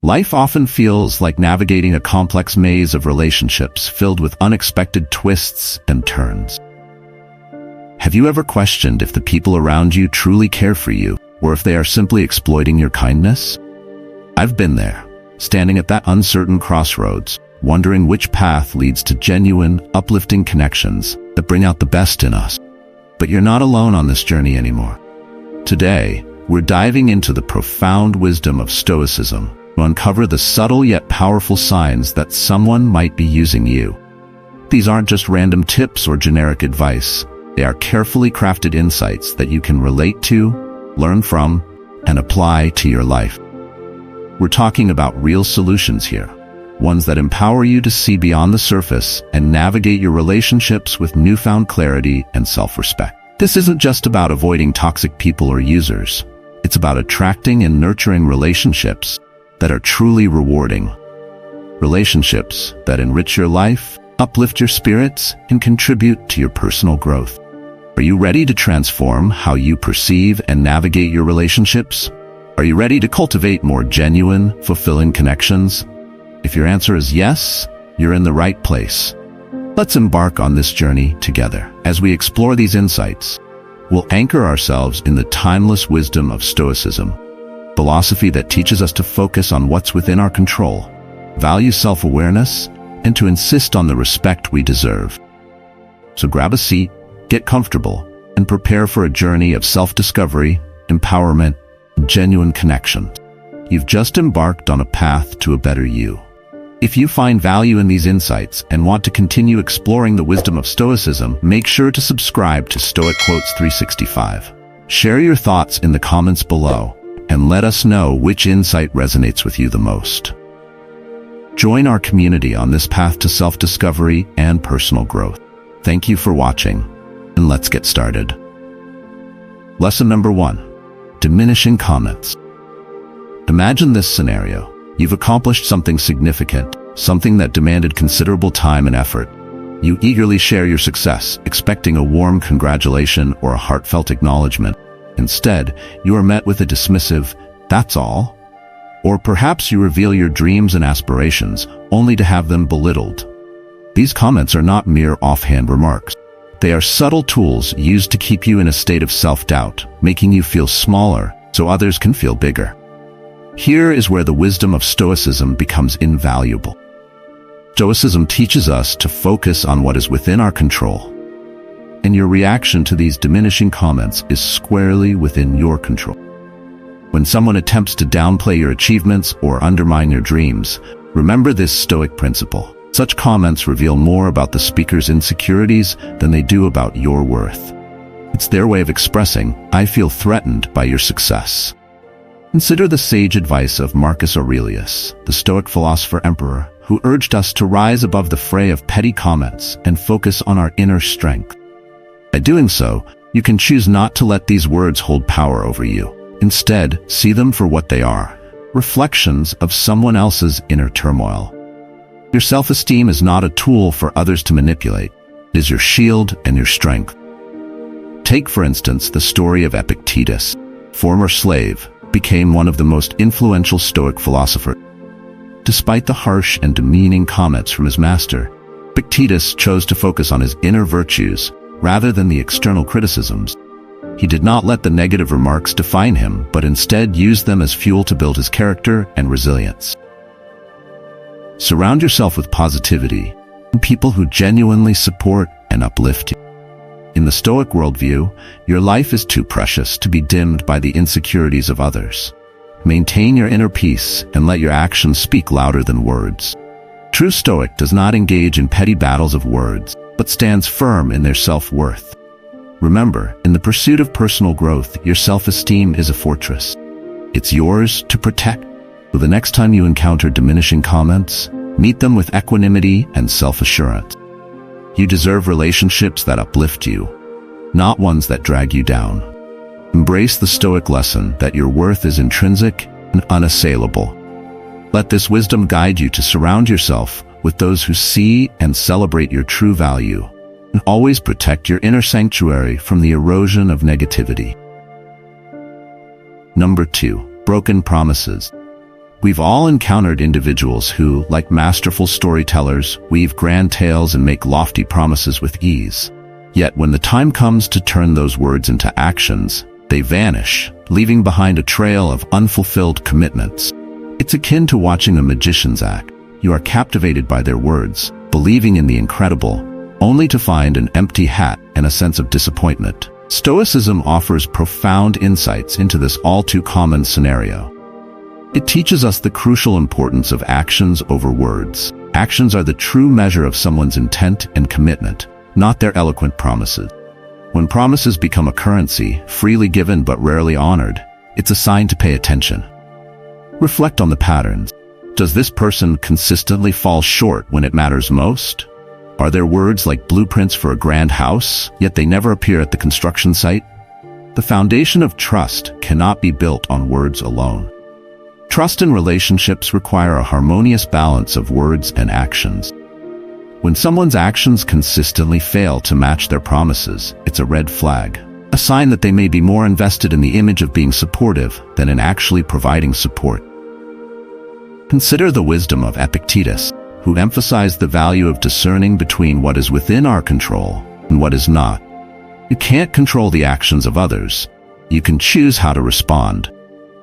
Life often feels like navigating a complex maze of relationships filled with unexpected twists and turns. Have you ever questioned if the people around you truly care for you, or if they are simply exploiting your kindness? I've been there, standing at that uncertain crossroads, wondering which path leads to genuine, uplifting connections that bring out the best in us. But you're not alone on this journey anymore. Today, we're diving into the profound wisdom of Stoicism to uncover the subtle yet powerful signs that someone might be using you. These aren't just random tips or generic advice. They are carefully crafted insights that you can relate to, learn from, and apply to your life. We're talking about real solutions here, ones that empower you to see beyond the surface and navigate your relationships with newfound clarity and self-respect. This isn't just about avoiding toxic people or users. It's about attracting and nurturing relationships that are truly rewarding. Relationships that enrich your life, uplift your spirits, and contribute to your personal growth. Are you ready to transform how you perceive and navigate your relationships? Are you ready to cultivate more genuine, fulfilling connections? If your answer is yes, you're in the right place. Let's embark on this journey together. As we explore these insights, we'll anchor ourselves in the timeless wisdom of Stoicism, philosophy that teaches us to focus on what's within our control, value self-awareness, and to insist on the respect we deserve. So grab a seat, get comfortable, and prepare for a journey of self-discovery, empowerment, and genuine connection. You've just embarked on a path to a better you. If you find value in these insights and want to continue exploring the wisdom of Stoicism, make sure to subscribe to Stoic Quotes 365. Share your thoughts in the comments below, and let us know which insight resonates with you the most. Join our community on this path to self-discovery and personal growth. Thank you for watching, and let's get started. Lesson number 1. Diminishing Comments. Imagine this scenario. You've accomplished something significant, something that demanded considerable time and effort. You eagerly share your success, expecting a warm congratulation or a heartfelt acknowledgement. Instead, you are met with a dismissive, "That's all?" Or perhaps you reveal your dreams and aspirations, only to have them belittled. These comments are not mere offhand remarks. They are subtle tools used to keep you in a state of self-doubt, making you feel smaller so others can feel bigger. Here is where the wisdom of Stoicism becomes invaluable. Stoicism teaches us to focus on what is within our control, and your reaction to these diminishing comments is squarely within your control. When someone attempts to downplay your achievements or undermine your dreams, remember this Stoic principle. Such comments reveal more about the speaker's insecurities than they do about your worth. It's their way of expressing, "I feel threatened by your success." Consider the sage advice of Marcus Aurelius, the Stoic philosopher-emperor, who urged us to rise above the fray of petty comments and focus on our inner strength. By doing so, you can choose not to let these words hold power over you. Instead, see them for what they are, reflections of someone else's inner turmoil. Your self-esteem is not a tool for others to manipulate. It is your shield and your strength. Take, for instance, the story of Epictetus, former slave, became one of the most influential Stoic philosophers. Despite the harsh and demeaning comments from his master, Epictetus chose to focus on his inner virtues rather than the external criticisms. He did not let the negative remarks define him, but instead used them as fuel to build his character and resilience. Surround yourself with positivity and people who genuinely support and uplift you. In the Stoic worldview, your life is too precious to be dimmed by the insecurities of others. Maintain your inner peace and let your actions speak louder than words. True Stoic does not engage in petty battles of words, but stands firm in their self-worth. Remember, in the pursuit of personal growth, your self-esteem is a fortress. It's yours to protect. So the next time you encounter diminishing comments, meet them with equanimity and self-assurance. You deserve relationships that uplift you, not ones that drag you down. Embrace the Stoic lesson that your worth is intrinsic and unassailable. Let this wisdom guide you to surround yourself with those who see and celebrate your true value, and always protect your inner sanctuary from the erosion of negativity. Number 2. Broken promises. We've all encountered individuals who, like masterful storytellers, weave grand tales and make lofty promises with ease. Yet when the time comes to turn those words into actions, they vanish, leaving behind a trail of unfulfilled commitments. It's akin to watching a magician's act. You are captivated by their words, believing in the incredible, only to find an empty hat and a sense of disappointment. Stoicism offers profound insights into this all-too-common scenario. It teaches us the crucial importance of actions over words. Actions are the true measure of someone's intent and commitment, not their eloquent promises. When promises become a currency, freely given but rarely honored, it's a sign to pay attention. Reflect on the patterns. Does this person consistently fall short when it matters most? Are their words like blueprints for a grand house, yet they never appear at the construction site? The foundation of trust cannot be built on words alone. Trust in relationships require a harmonious balance of words and actions. When someone's actions consistently fail to match their promises, it's a red flag, a sign that they may be more invested in the image of being supportive than in actually providing support. Consider the wisdom of Epictetus, who emphasized the value of discerning between what is within our control and what is not. You can't control the actions of others. You can choose how to respond.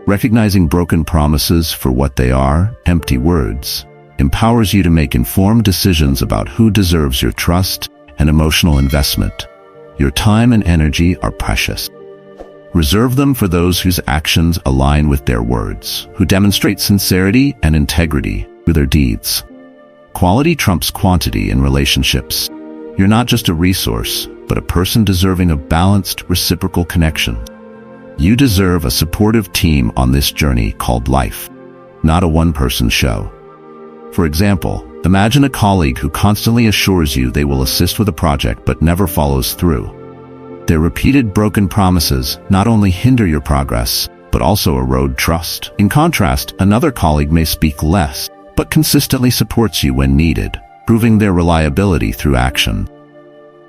Recognizing broken promises for what they are, empty words, empowers you to make informed decisions about who deserves your trust and emotional investment. Your time and energy are precious. Reserve them for those whose actions align with their words, who demonstrate sincerity and integrity through their deeds. Quality trumps quantity in relationships. You're not just a resource, but a person deserving of balanced, reciprocal connection. You deserve a supportive team on this journey called life, not a one-person show. For example, imagine a colleague who constantly assures you they will assist with a project but never follows through. Their repeated broken promises not only hinder your progress, but also erode trust. In contrast, another colleague may speak less, but consistently supports you when needed, proving their reliability through action.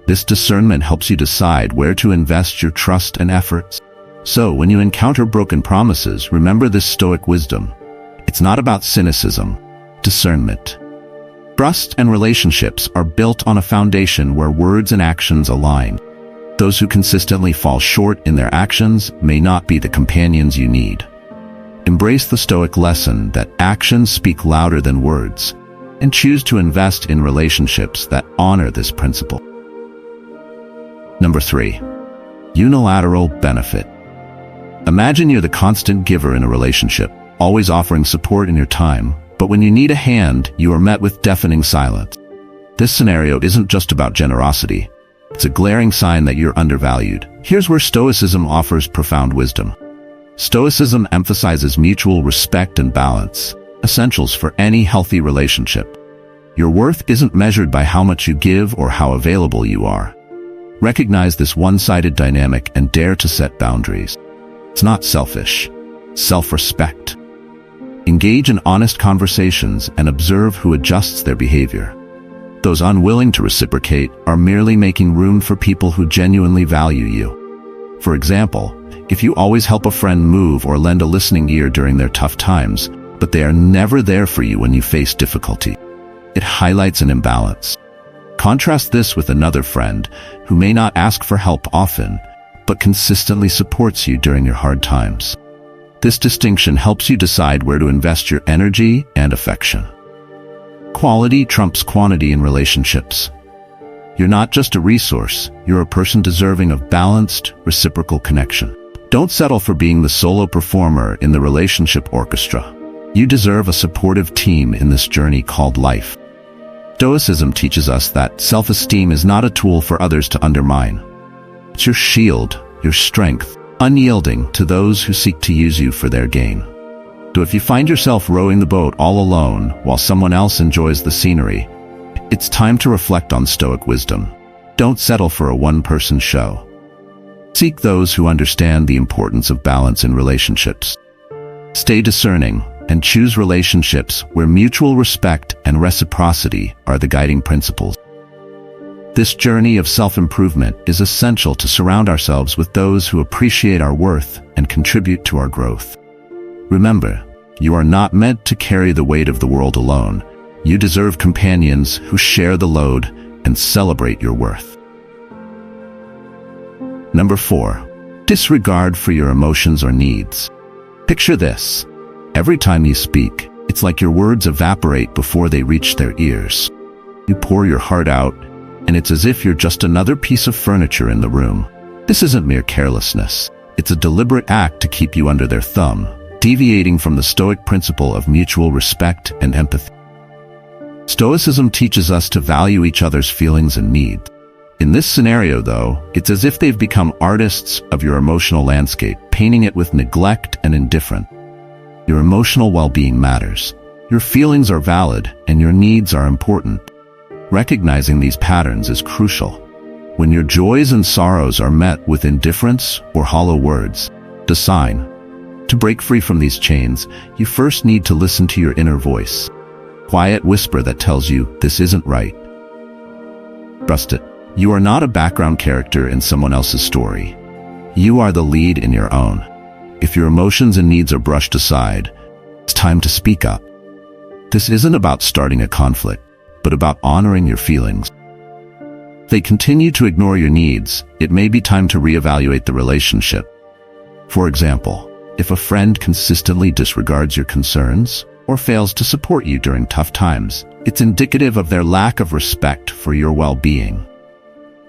This discernment helps you decide where to invest your trust and efforts. So, when you encounter broken promises, remember this Stoic wisdom. It's not about cynicism, discernment. Trust and relationships are built on a foundation where words and actions align. Those who consistently fall short in their actions may not be the companions you need. Embrace the Stoic lesson that actions speak louder than words, and choose to invest in relationships that honor this principle. Number 3. Unilateral benefit. Imagine you're the constant giver in a relationship, always offering support in your time, but when you need a hand, you are met with deafening silence. This scenario isn't just about generosity. It's a glaring sign that you're undervalued. Here's where Stoicism offers profound wisdom. Stoicism emphasizes mutual respect and balance, essentials for any healthy relationship. Your worth isn't measured by how much you give or how available you are. Recognize this one-sided dynamic and dare to set boundaries. It's not selfish. Self-respect. Engage in honest conversations and observe who adjusts their behavior. Those unwilling to reciprocate are merely making room for people who genuinely value you. For example, if you always help a friend move or lend a listening ear during their tough times, but they are never there for you when you face difficulty, it highlights an imbalance. Contrast this with another friend who may not ask for help often, but consistently supports you during your hard times. This distinction helps you decide where to invest your energy and affection. Quality trumps quantity in relationships. You're not just a resource, you're a person deserving of balanced, reciprocal connection. Don't settle for being the solo performer in the relationship orchestra. You deserve a supportive team in this journey called life. Stoicism teaches us that self-esteem is not a tool for others to undermine. It's your shield, your strength, unyielding to those who seek to use you for their gain. So if you find yourself rowing the boat all alone while someone else enjoys the scenery, it's time to reflect on Stoic wisdom. Don't settle for a one-person show. Seek those who understand the importance of balance in relationships. Stay discerning and choose relationships where mutual respect and reciprocity are the guiding principles. This journey of self-improvement is essential to surround ourselves with those who appreciate our worth and contribute to our growth. Remember, You are not meant to carry the weight of the world alone. You deserve companions who share the load and celebrate your worth. Number 4, disregard for your emotions or needs. Picture this. Every time you speak, it's like your words evaporate before they reach their ears. You pour your heart out, and it's as if you're just another piece of furniture in the room. This isn't mere carelessness. It's a deliberate act to keep you under their thumb, deviating from the Stoic principle of mutual respect and empathy. Stoicism teaches us to value each other's feelings and needs. In this scenario, though, it's as if they've become artists of your emotional landscape, painting it with neglect and indifference. Your emotional well-being matters. Your feelings are valid, and your needs are important. Recognizing these patterns is crucial. When your joys and sorrows are met with indifference or hollow words, the sign. To break free from these chains, you first need to listen to your inner voice. Quiet whisper that tells you this isn't right. Trust it. You are not a background character in someone else's story. You are the lead in your own. If your emotions and needs are brushed aside, it's time to speak up. This isn't about starting a conflict, but about honoring your feelings. If they continue to ignore your needs, it may be time to reevaluate the relationship. For example, if a friend consistently disregards your concerns or fails to support you during tough times, it's indicative of their lack of respect for your well-being.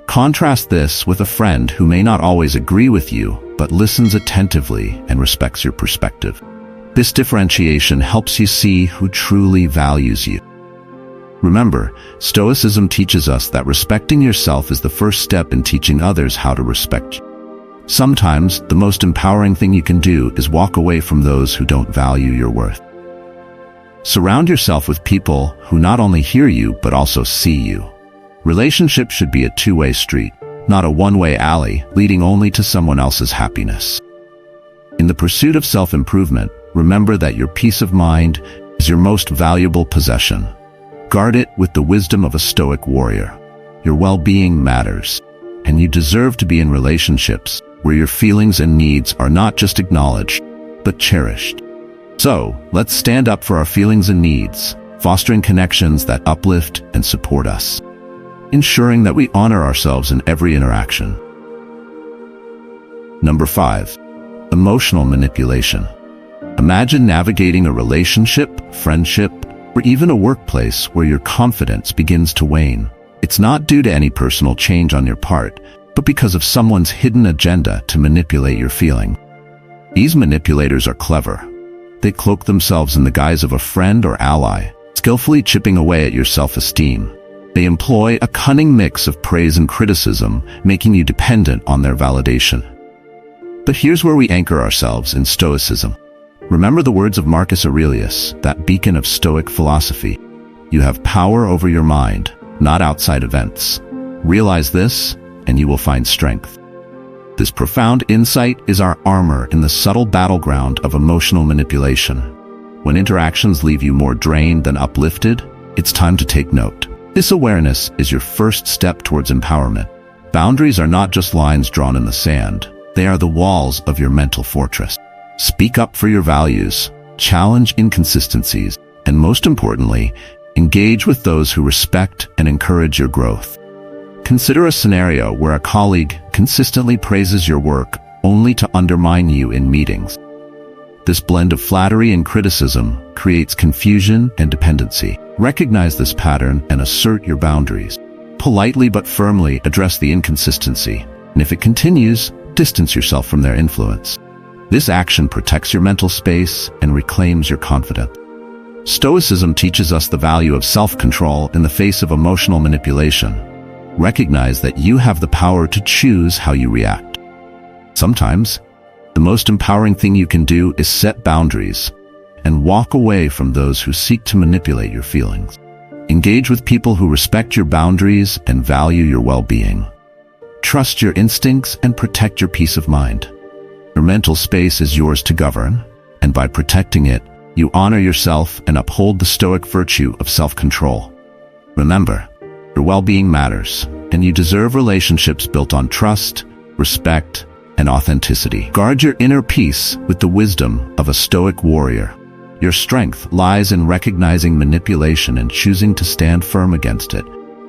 Contrast this with a friend who may not always agree with you, but listens attentively and respects your perspective. This differentiation helps you see who truly values you. Remember, Stoicism teaches us that respecting yourself is the first step in teaching others how to respect you. Sometimes, the most empowering thing you can do is walk away from those who don't value your worth. Surround yourself with people who not only hear you, but also see you. Relationships should be a two-way street, not a one-way alley leading only to someone else's happiness. In the pursuit of self-improvement, remember that your peace of mind is your most valuable possession. Guard it with the wisdom of a Stoic warrior. Your well-being matters, and you deserve to be in relationships where your feelings and needs are not just acknowledged, but cherished. So, let's stand up for our feelings and needs, fostering connections that uplift and support us, ensuring that we honor ourselves in every interaction. Number 5, emotional manipulation. Imagine navigating a relationship, friendship, or even a workplace where your confidence begins to wane. It's not due to any personal change on your part, but because of someone's hidden agenda to manipulate your feeling. These manipulators are clever. They cloak themselves in the guise of a friend or ally, skillfully chipping away at your self-esteem. They employ a cunning mix of praise and criticism, making you dependent on their validation. But here's where we anchor ourselves in Stoicism. Remember the words of Marcus Aurelius, that beacon of Stoic philosophy. You have power over your mind, not outside events. Realize this, and you will find strength. This profound insight is our armor in the subtle battleground of emotional manipulation. When interactions leave you more drained than uplifted, it's time to take note. This awareness is your first step towards empowerment. Boundaries are not just lines drawn in the sand. They are the walls of your mental fortress. Speak up for your values, challenge inconsistencies, and most importantly, engage with those who respect and encourage your growth. Consider a scenario where a colleague consistently praises your work only to undermine you in meetings. This blend of flattery and criticism creates confusion and dependency. Recognize this pattern and assert your boundaries. Politely but firmly address the inconsistency, and if it continues, distance yourself from their influence. This action protects your mental space and reclaims your confidence. Stoicism teaches us the value of self-control in the face of emotional manipulation. Recognize that you have the power to choose how you react. Sometimes, the most empowering thing you can do is set boundaries and walk away from those who seek to manipulate your feelings. Engage with people who respect your boundaries and value your well-being. Trust your instincts and protect your peace of mind. Your mental space is yours to govern, and by protecting it, you honor yourself and uphold the Stoic virtue of self-control. Remember, your well-being matters, and you deserve relationships built on trust, respect, and authenticity. Guard your inner peace with the wisdom of a Stoic warrior. Your strength lies in recognizing manipulation and choosing to stand firm against it,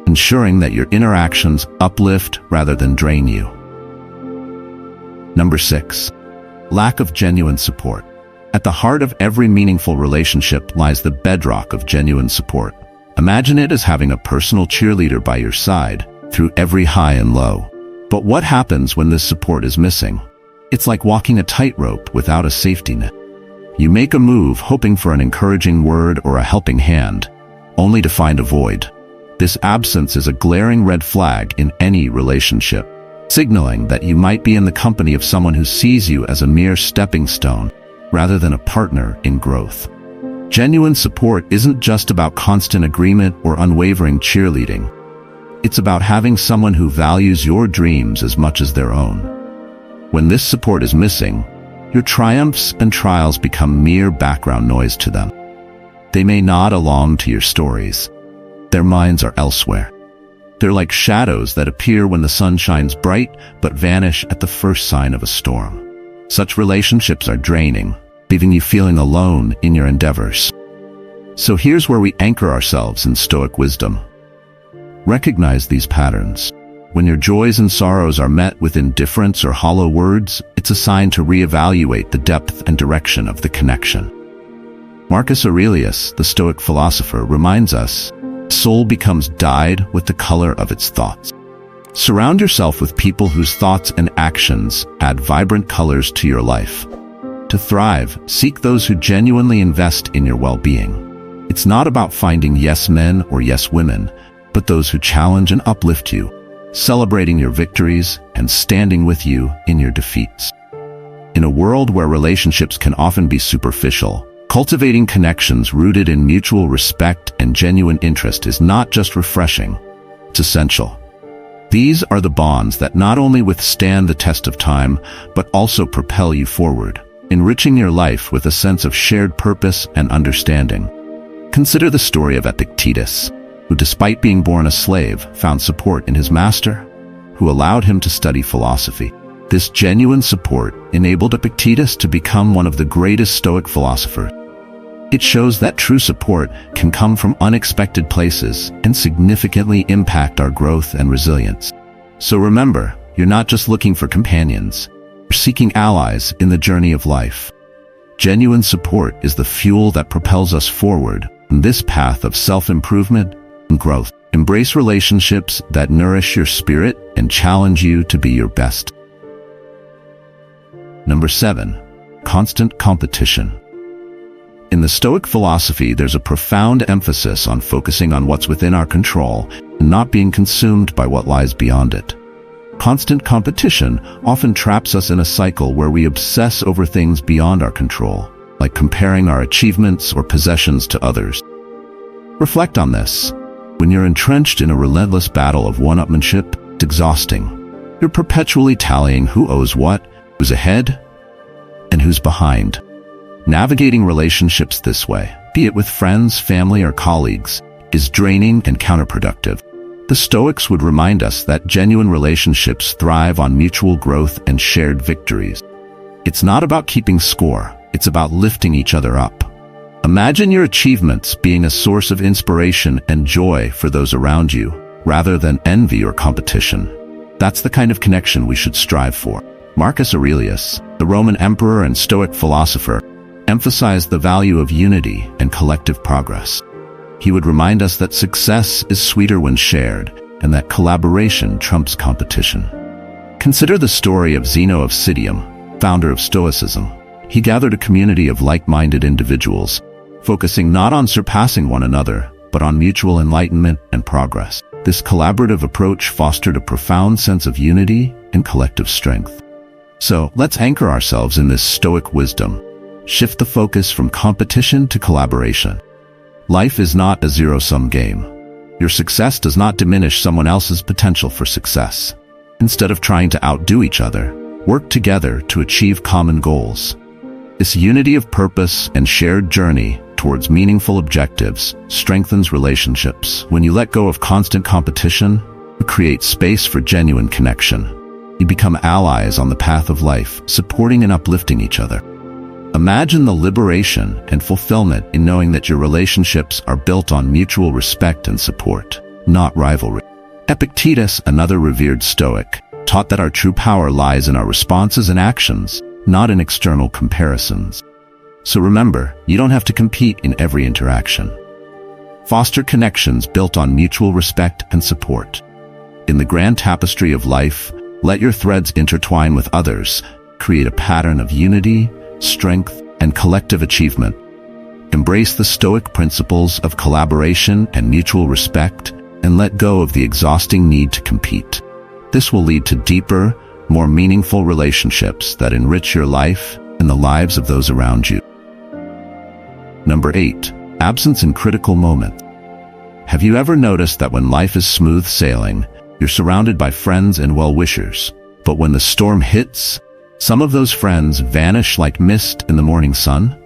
ensuring that your interactions uplift rather than drain you. Number 6. Lack of genuine support. At the heart of every meaningful relationship lies the bedrock of genuine support. Imagine it as having a personal cheerleader by your side through every high and low. But what happens when this support is missing? It's like walking a tightrope without a safety net. You make a move hoping for an encouraging word or a helping hand, only to find a void. This absence is a glaring red flag in any relationship, signaling that you might be in the company of someone who sees you as a mere stepping stone, rather than a partner in growth. Genuine support isn't just about constant agreement or unwavering cheerleading. It's about having someone who values your dreams as much as their own. When this support is missing, your triumphs and trials become mere background noise to them. They may nod along to your stories. Their minds are elsewhere. They're like shadows that appear when the sun shines bright, but vanish at the first sign of a storm. Such relationships are draining, leaving you feeling alone in your endeavors. So here's where we anchor ourselves in Stoic wisdom. Recognize these patterns. When your joys and sorrows are met with indifference or hollow words, it's a sign to reevaluate the depth and direction of the connection. Marcus Aurelius, the Stoic philosopher, reminds us, soul becomes dyed with the color of its thoughts. Surround yourself with people whose thoughts and actions add vibrant colors to your life. To thrive, seek those who genuinely invest in your well-being. It's not about finding yes men or yes women, but those who challenge and uplift you, celebrating your victories and standing with you in your defeats. In a world where relationships can often be superficial, cultivating connections rooted in mutual respect and genuine interest is not just refreshing, it's essential. These are the bonds that not only withstand the test of time, but also propel you forward, enriching your life with a sense of shared purpose and understanding. Consider the story of Epictetus, who despite being born a slave, found support in his master, who allowed him to study philosophy. This genuine support enabled Epictetus to become one of the greatest Stoic philosophers. It shows that true support can come from unexpected places and significantly impact our growth and resilience. So remember, you're not just looking for companions, you're seeking allies in the journey of life. Genuine support is the fuel that propels us forward on this path of self-improvement and growth. Embrace relationships that nourish your spirit and challenge you to be your best. Number 7. Constant competition. In the Stoic philosophy, there's a profound emphasis on focusing on what's within our control and not being consumed by what lies beyond it. Constant competition often traps us in a cycle where we obsess over things beyond our control, like comparing our achievements or possessions to others. Reflect on this. When you're entrenched in a relentless battle of one-upmanship, it's exhausting. You're perpetually tallying who owes what, who's ahead, and who's behind. Navigating relationships this way, be it with friends, family, or colleagues, is draining and counterproductive. The Stoics would remind us that genuine relationships thrive on mutual growth and shared victories. It's not about keeping score, it's about lifting each other up. Imagine your achievements being a source of inspiration and joy for those around you, rather than envy or competition. That's the kind of connection we should strive for. Marcus Aurelius, the Roman emperor and Stoic philosopher, emphasized the value of unity and collective progress. He would remind us that success is sweeter when shared, and that collaboration trumps competition. Consider the story of Zeno of Citium, founder of Stoicism. He gathered a community of like-minded individuals, focusing not on surpassing one another, but on mutual enlightenment and progress. This collaborative approach fostered a profound sense of unity and collective strength. So, let's anchor ourselves in this Stoic wisdom. Shift the focus from competition to collaboration. Life is not a zero-sum game. Your success does not diminish someone else's potential for success. Instead of trying to outdo each other, work together to achieve common goals. This unity of purpose and shared journey towards meaningful objectives strengthens relationships. When you let go of constant competition, you create space for genuine connection. You become allies on the path of life, supporting and uplifting each other. Imagine the liberation and fulfillment in knowing that your relationships are built on mutual respect and support, not rivalry. Epictetus, another revered Stoic, taught that our true power lies in our responses and actions, not in external comparisons. So remember, you don't have to compete in every interaction. Foster connections built on mutual respect and support. In the grand tapestry of life, let your threads intertwine with others, create a pattern of unity, strength, and collective achievement. Embrace the Stoic principles of collaboration and mutual respect, and let go of the exhausting need to compete. This will lead to deeper, more meaningful relationships that enrich your life and the lives of those around you. Number 8. Absence in critical moments. Have you ever noticed that when life is smooth sailing, you're surrounded by friends and well-wishers, but when the storm hits, some of those friends vanish like mist in the morning sun?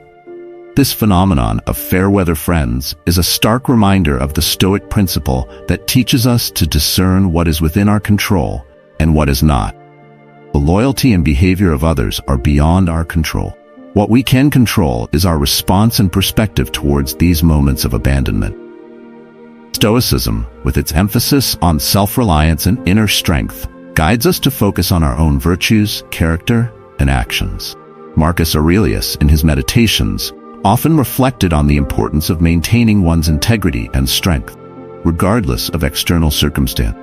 This phenomenon of fair-weather friends is a stark reminder of the Stoic principle that teaches us to discern what is within our control and what is not. The loyalty and behavior of others are beyond our control. What we can control is our response and perspective towards these moments of abandonment. Stoicism, with its emphasis on self-reliance and inner strength, guides us to focus on our own virtues, character, and actions. Marcus Aurelius, in his Meditations, often reflected on the importance of maintaining one's integrity and strength, regardless of external circumstance.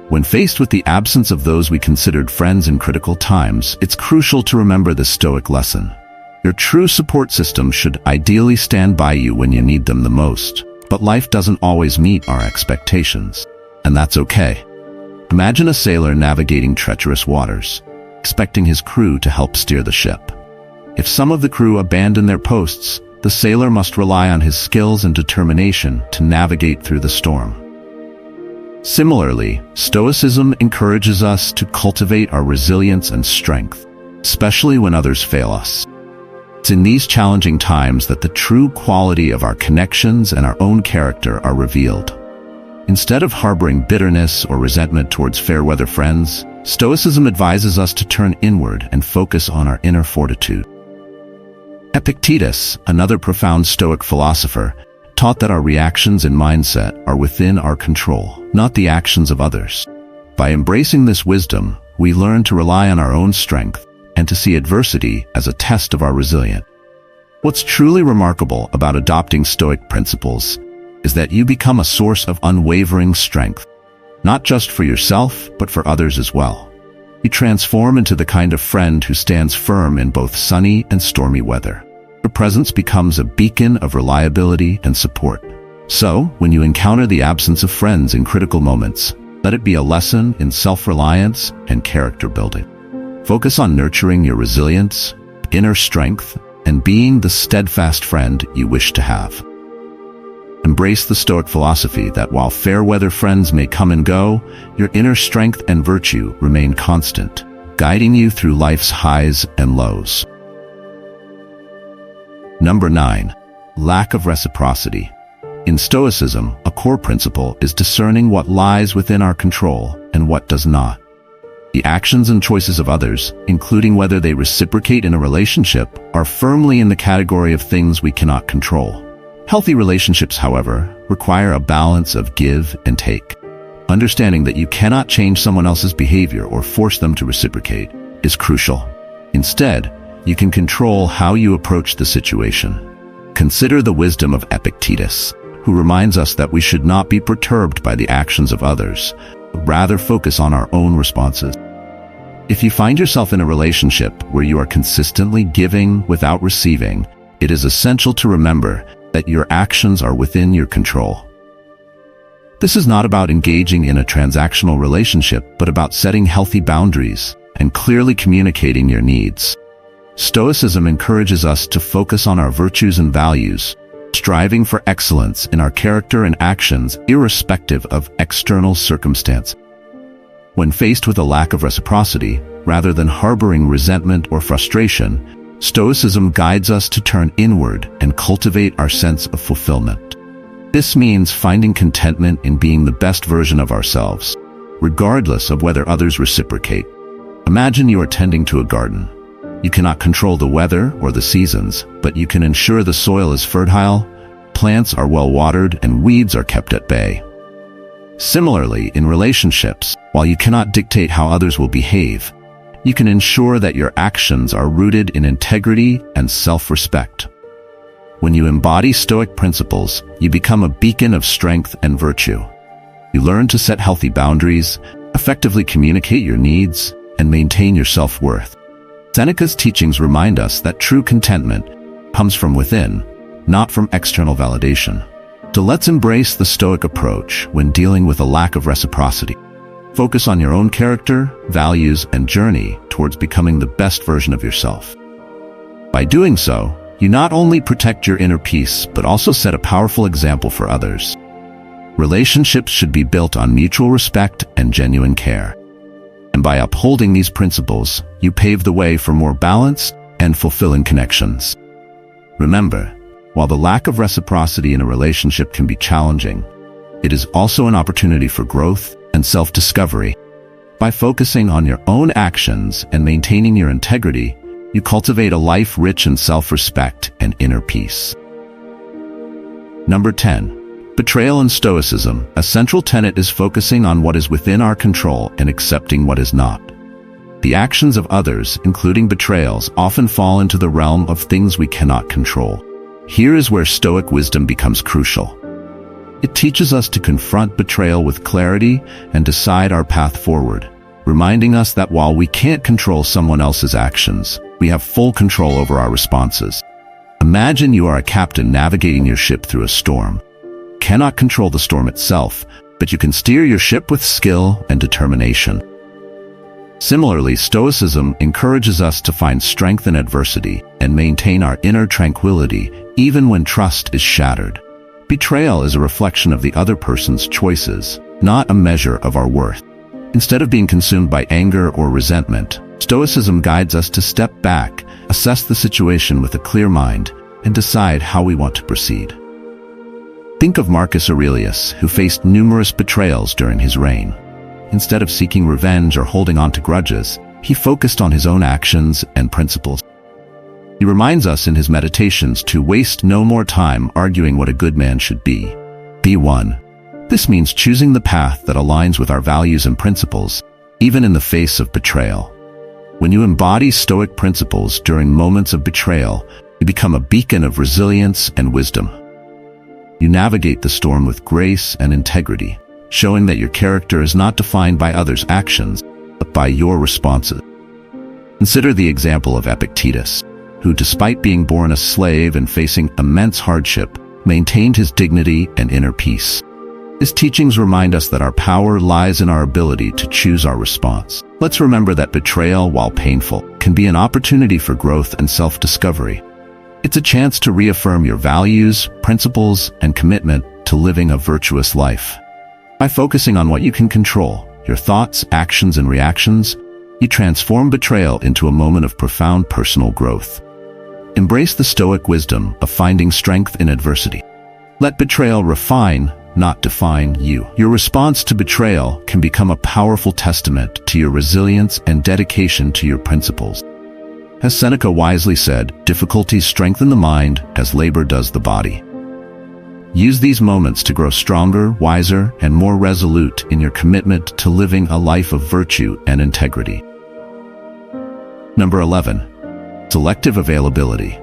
When faced with the absence of those we considered friends in critical times, it's crucial to remember this Stoic lesson. Your true support system should ideally stand by you when you need them the most, but life doesn't always meet our expectations, and that's okay. Imagine a sailor navigating treacherous waters, expecting his crew to help steer the ship. If some of the crew abandon their posts, the sailor must rely on his skills and determination to navigate through the storm. Similarly, Stoicism encourages us to cultivate our resilience and strength, especially when others fail us. It's in these challenging times that the true quality of our connections and our own character are revealed. Instead of harboring bitterness or resentment towards fair-weather friends, Stoicism advises us to turn inward and focus on our inner fortitude. Epictetus, another profound Stoic philosopher, taught that our reactions and mindset are within our control, not the actions of others. By embracing this wisdom, we learn to rely on our own strength and to see adversity as a test of our resilience. What's truly remarkable about adopting Stoic principles is that you become a source of unwavering strength, not just for yourself, but for others as well. You transform into the kind of friend who stands firm in both sunny and stormy weather. Your presence becomes a beacon of reliability and support. So, when you encounter the absence of friends in critical moments, let it be a lesson in self-reliance and character building. Focus on nurturing your resilience, inner strength, and being the steadfast friend you wish to have. Embrace the Stoic philosophy that while fair-weather friends may come and go, your inner strength and virtue remain constant, guiding you through life's highs and lows. Number 9. Lack of reciprocity. In Stoicism, a core principle is discerning what lies within our control and what does not. The actions and choices of others, including whether they reciprocate in a relationship, are firmly in the category of things we cannot control. Healthy relationships, however, require a balance of give and take. Understanding that you cannot change someone else's behavior or force them to reciprocate is crucial. Instead, you can control how you approach the situation. Consider the wisdom of Epictetus, who reminds us that we should not be perturbed by the actions of others, but rather focus on our own responses. If you find yourself in a relationship where you are consistently giving without receiving, it is essential to remember that your actions are within your control. This is not about engaging in a transactional relationship, but about setting healthy boundaries and clearly communicating your needs. Stoicism encourages us to focus on our virtues and values, striving for excellence in our character and actions irrespective of external circumstance. When faced with a lack of reciprocity, rather than harboring resentment or frustration, Stoicism guides us to turn inward and cultivate our sense of fulfillment. This means finding contentment in being the best version of ourselves, regardless of whether others reciprocate. Imagine you are tending to a garden. You cannot control the weather or the seasons, but you can ensure the soil is fertile, plants are well watered, and weeds are kept at bay. Similarly, in relationships, while you cannot dictate how others will behave, you can ensure that your actions are rooted in integrity and self-respect. When you embody Stoic principles, you become a beacon of strength and virtue. You learn to set healthy boundaries, effectively communicate your needs, and maintain your self-worth. Seneca's teachings remind us that true contentment comes from within, not from external validation. So let's embrace the Stoic approach when dealing with a lack of reciprocity. Focus on your own character, values, and journey towards becoming the best version of yourself. By doing so, you not only protect your inner peace, but also set a powerful example for others. Relationships should be built on mutual respect and genuine care. And by upholding these principles, you pave the way for more balanced and fulfilling connections. Remember, while the lack of reciprocity in a relationship can be challenging, it is also an opportunity for growth and self-discovery. By focusing on your own actions and maintaining your integrity, you cultivate a life rich in self-respect and inner peace. Number 10. Betrayal and Stoicism. A central tenet is focusing on what is within our control and accepting what is not. The actions of others, including betrayals, often fall into the realm of things we cannot control. Here is where Stoic wisdom becomes crucial. It teaches us to confront betrayal with clarity and decide our path forward, reminding us that while we can't control someone else's actions, we have full control over our responses. Imagine you are a captain navigating your ship through a storm. You cannot control the storm itself, but you can steer your ship with skill and determination. Similarly, Stoicism encourages us to find strength in adversity and maintain our inner tranquility even when trust is shattered. Betrayal is a reflection of the other person's choices, not a measure of our worth. Instead of being consumed by anger or resentment, Stoicism guides us to step back, assess the situation with a clear mind, and decide how we want to proceed. Think of Marcus Aurelius, who faced numerous betrayals during his reign. Instead of seeking revenge or holding on to grudges, he focused on his own actions and principles. He reminds us in his meditations to waste no more time arguing what a good man should be. Be one. This means choosing the path that aligns with our values and principles, even in the face of betrayal. When you embody Stoic principles during moments of betrayal, you become a beacon of resilience and wisdom. You navigate the storm with grace and integrity, showing that your character is not defined by others' actions, but by your responses. Consider the example of Epictetus, who, despite being born a slave and facing immense hardship, maintained his dignity and inner peace. His teachings remind us that our power lies in our ability to choose our response. Let's remember that betrayal, while painful, can be an opportunity for growth and self-discovery. It's a chance to reaffirm your values, principles, and commitment to living a virtuous life. By focusing on what you can control, your thoughts, actions, and reactions, you transform betrayal into a moment of profound personal growth. Embrace the Stoic wisdom of finding strength in adversity. Let betrayal refine, not define you. Your response to betrayal can become a powerful testament to your resilience and dedication to your principles. As Seneca wisely said, difficulties strengthen the mind as labor does the body. Use these moments to grow stronger, wiser, and more resolute in your commitment to living a life of virtue and integrity. Number 11. Selective Availability.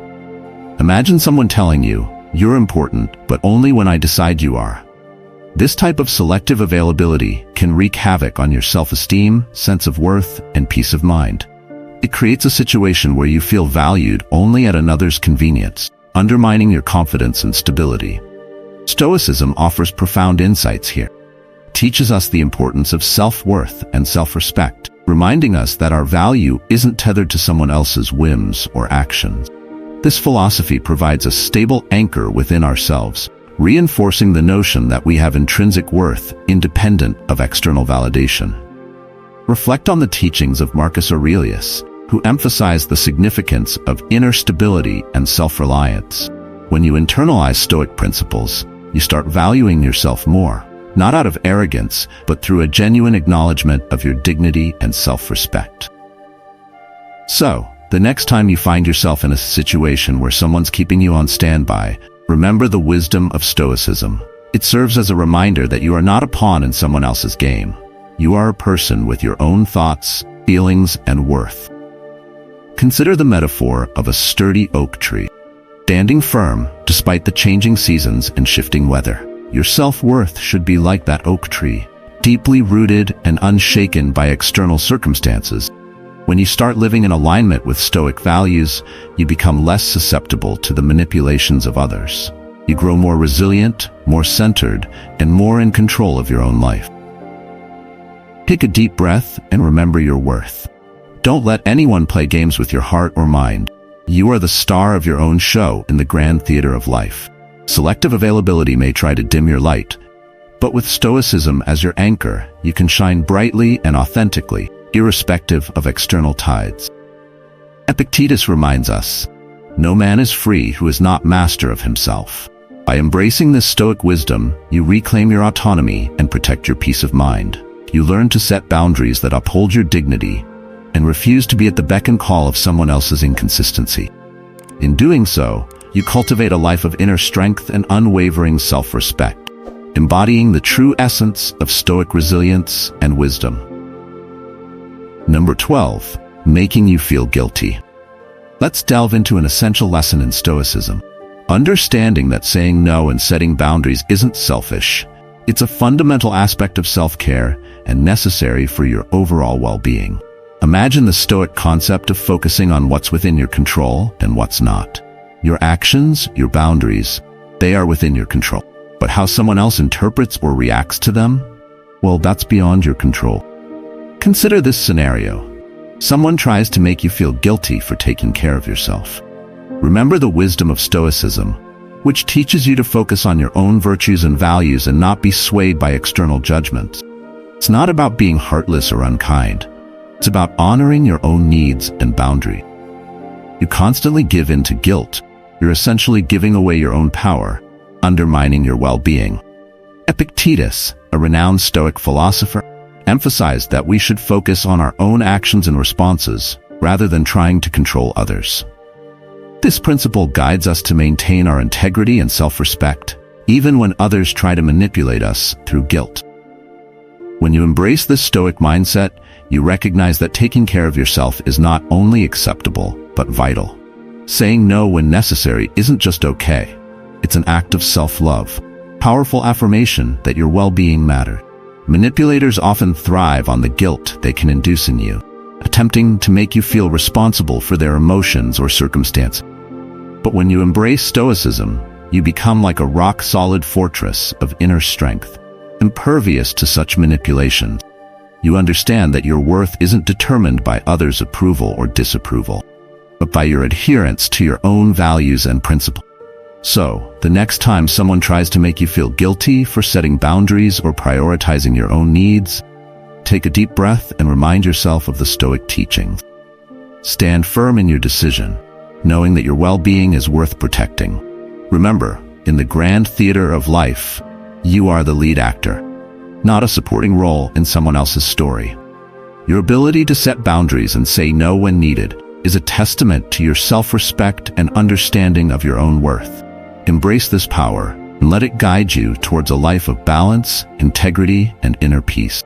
Imagine someone telling you, "You're important, but only when I decide you are." This type of selective availability can wreak havoc on your self-esteem, sense of worth, and peace of mind. It creates a situation where you feel valued only at another's convenience, undermining your confidence and stability. Stoicism offers profound insights here. It teaches us the importance of self-worth and self-respect, reminding us that our value isn't tethered to someone else's whims or actions. This philosophy provides a stable anchor within ourselves, reinforcing the notion that we have intrinsic worth independent of external validation. Reflect on the teachings of Marcus Aurelius, who emphasized the significance of inner stability and self-reliance. When you internalize Stoic principles, you start valuing yourself more, not out of arrogance, but through a genuine acknowledgement of your dignity and self-respect. So, The next time you find yourself in a situation where someone's keeping you on standby, remember the wisdom of Stoicism. It serves as a reminder that you are not a pawn in someone else's game. You are a person with your own thoughts, feelings, and worth. Consider the metaphor of a sturdy oak tree, standing firm despite the changing seasons and shifting weather. Your self-worth should be like that oak tree, deeply rooted and unshaken by external circumstances. When you start living in alignment with Stoic values, you become less susceptible to the manipulations of others. You grow more resilient, more centered, and more in control of your own life. Take a deep breath and remember your worth. Don't let anyone play games with your heart or mind. You are the star of your own show in the grand theater of life. Selective availability may try to dim your light, but with Stoicism as your anchor, you can shine brightly and authentically, irrespective of external tides. Epictetus reminds us, "No man is free who is not master of himself." By embracing this Stoic wisdom, you reclaim your autonomy and protect your peace of mind. You learn to set boundaries that uphold your dignity and refuse to be at the beck and call of someone else's inconsistency. In doing so, you cultivate a life of inner strength and unwavering self-respect, embodying the true essence of Stoic resilience and wisdom. Number 12, making you feel guilty. Let's delve into an essential lesson in Stoicism. Understanding that saying no and setting boundaries isn't selfish. It's a fundamental aspect of self-care and necessary for your overall well-being. Imagine the Stoic concept of focusing on what's within your control and what's not. Your actions, your boundaries, they are within your control. But how someone else interprets or reacts to them? Well, that's beyond your control. Consider this scenario. Someone tries to make you feel guilty for taking care of yourself. Remember the wisdom of Stoicism, which teaches you to focus on your own virtues and values and not be swayed by external judgments. It's not about being heartless or unkind. It's about honoring your own needs and boundaries. You constantly give in to guilt. You're essentially giving away your own power, undermining your well-being. Epictetus, a renowned Stoic philosopher, emphasized that we should focus on our own actions and responses rather than trying to control others. This principle guides us to maintain our integrity and self-respect, even when others try to manipulate us through guilt. When you embrace this Stoic mindset, you recognize that taking care of yourself is not only acceptable, but vital. Saying no when necessary isn't just okay. It's an act of self-love, powerful affirmation that your well-being matters. Manipulators often thrive on the guilt they can induce in you, attempting to make you feel responsible for their emotions or circumstances. But when you embrace Stoicism, you become like a rock-solid fortress of inner strength, impervious to such manipulations. You understand that your worth isn't determined by others' approval or disapproval, but by your adherence to your own values and principles. So, the next time someone tries to make you feel guilty for setting boundaries or prioritizing your own needs, take a deep breath and remind yourself of the Stoic teachings. Stand firm in your decision, knowing that your well-being is worth protecting. Remember, in the grand theater of life, you are the lead actor, not a supporting role in someone else's story. Your ability to set boundaries and say no when needed is a testament to your self-respect and understanding of your own worth. Embrace this power and let it guide you towards a life of balance, integrity, and inner peace.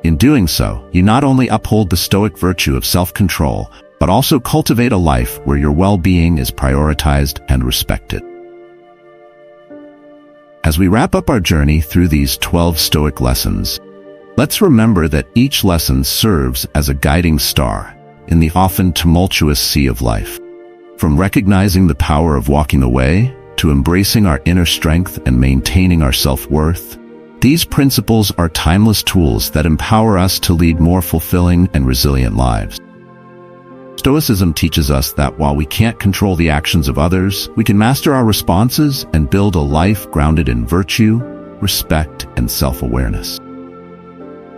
In doing so, you not only uphold the Stoic virtue of self-control, but also cultivate a life where your well-being is prioritized and respected. As we wrap up our journey through these 12 Stoic lessons, let's remember that each lesson serves as a guiding star in the often tumultuous sea of life. From recognizing the power of walking away to embracing our inner strength and maintaining our self-worth, these principles are timeless tools that empower us to lead more fulfilling and resilient lives. Stoicism teaches us that while we can't control the actions of others, we can master our responses and build a life grounded in virtue, respect, and self-awareness.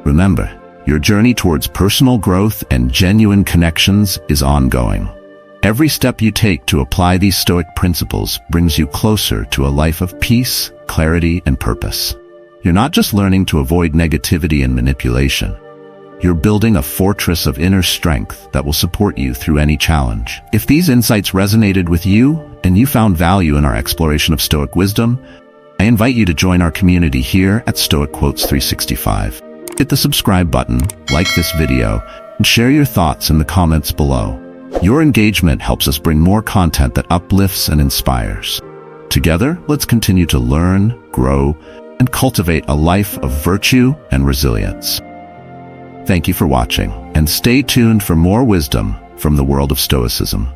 Remember, your journey towards personal growth and genuine connections is ongoing. Every step you take to apply these Stoic principles brings you closer to a life of peace, clarity, and purpose. You're not just learning to avoid negativity and manipulation. you're building a fortress of inner strength that will support you through any challenge. If these insights resonated with you and you found value in our exploration of Stoic wisdom, I invite you to join our community here at Stoic Quotes 365. Hit the subscribe button, like this video, and share your thoughts in the comments below. Your engagement helps us bring more content that uplifts and inspires. Together, let's continue to learn, grow, and cultivate a life of virtue and resilience. Thank you for watching, and stay tuned for more wisdom from the world of Stoicism.